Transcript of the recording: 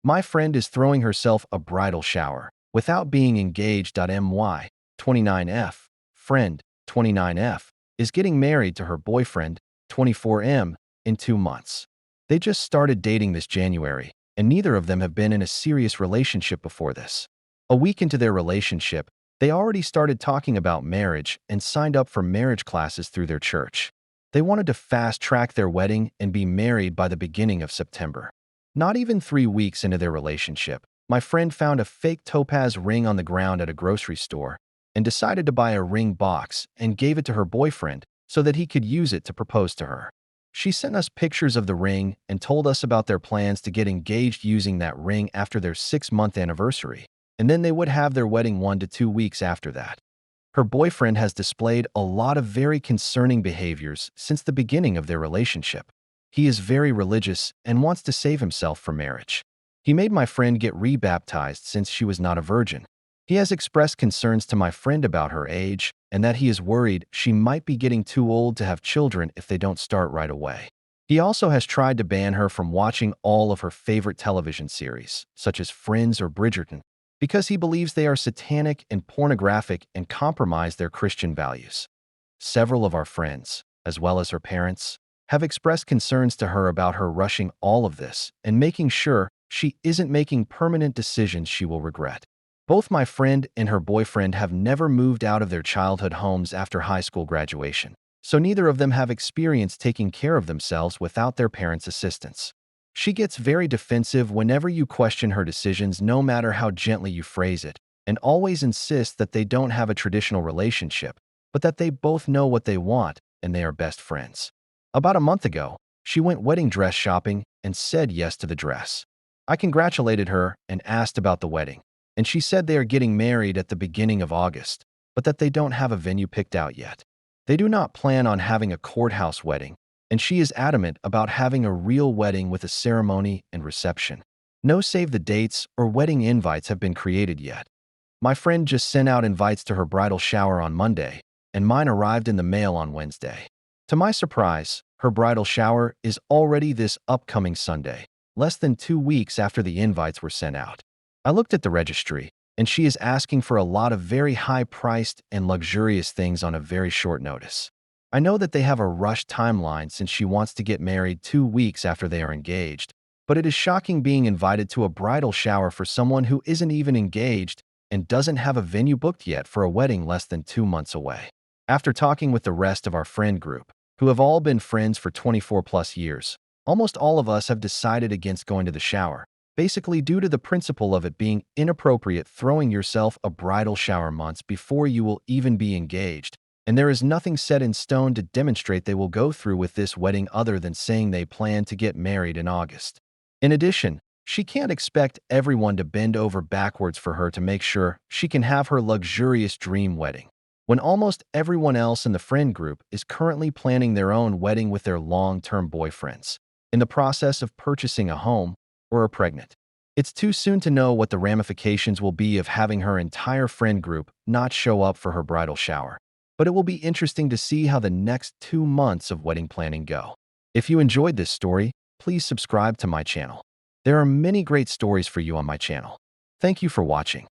My friend is throwing herself a bridal shower without being engaged. My 29F friend 29F is getting married to her boyfriend 24M in 2 months. They just started dating this January, and neither of them have been in a serious relationship before this. A week into their relationship, they already started talking about marriage and signed up for marriage classes through their church. They wanted to fast-track their wedding and be married by the beginning of September. Not even 3 weeks into their relationship, my friend found a fake topaz ring on the ground at a grocery store and decided to buy a ring box and gave it to her boyfriend so that he could use it to propose to her. She sent us pictures of the ring and told us about their plans to get engaged using that ring after their 6-month anniversary, and then they would have their wedding 1 to 2 weeks after that. Her boyfriend has displayed a lot of very concerning behaviors since the beginning of their relationship. He is very religious and wants to save himself for marriage. He made my friend get rebaptized since she was not a virgin. He has expressed concerns to my friend about her age and that he is worried she might be getting too old to have children if they don't start right away. He also has tried to ban her from watching all of her favorite television series, such as Friends or Bridgerton, because he believes they are satanic and pornographic and compromise their Christian values. Several of our friends, as well as her parents, have expressed concerns to her about her rushing all of this and making sure she isn't making permanent decisions she will regret. Both my friend and her boyfriend have never moved out of their childhood homes after high school graduation, so neither of them have experience taking care of themselves without their parents' assistance. She gets very defensive whenever you question her decisions, no matter how gently you phrase it, and always insists that they don't have a traditional relationship, but that they both know what they want and they are best friends. About a month ago, she went wedding dress shopping and said yes to the dress. I congratulated her and asked about the wedding, and she said they are getting married at the beginning of August, but that they don't have a venue picked out yet. They do not plan on having a courthouse wedding, and she is adamant about having a real wedding with a ceremony and reception. No save the dates or wedding invites have been created yet. My friend just sent out invites to her bridal shower on Monday, and mine arrived in the mail on Wednesday. To my surprise, her bridal shower is already this upcoming Sunday, less than 2 weeks after the invites were sent out. I looked at the registry, and she is asking for a lot of very high-priced and luxurious things on a very short notice. I know that they have a rushed timeline since she wants to get married 2 weeks after they are engaged, but it is shocking being invited to a bridal shower for someone who isn't even engaged and doesn't have a venue booked yet for a wedding less than 2 months away. After talking with the rest of our friend group, who have all been friends for 24 plus years, almost all of us have decided against going to the shower, basically due to the principle of it being inappropriate throwing yourself a bridal shower months before you will even be engaged, and there is nothing set in stone to demonstrate they will go through with this wedding other than saying they plan to get married in August. In addition, she can't expect everyone to bend over backwards for her to make sure she can have her luxurious dream wedding, when almost everyone else in the friend group is currently planning their own wedding with their long-term boyfriends, in the process of purchasing a home, or are pregnant. It's too soon to know what the ramifications will be of having her entire friend group not show up for her bridal shower, but it will be interesting to see how the next 2 months of wedding planning go. If you enjoyed this story, please subscribe to my channel. There are many great stories for you on my channel. Thank you for watching.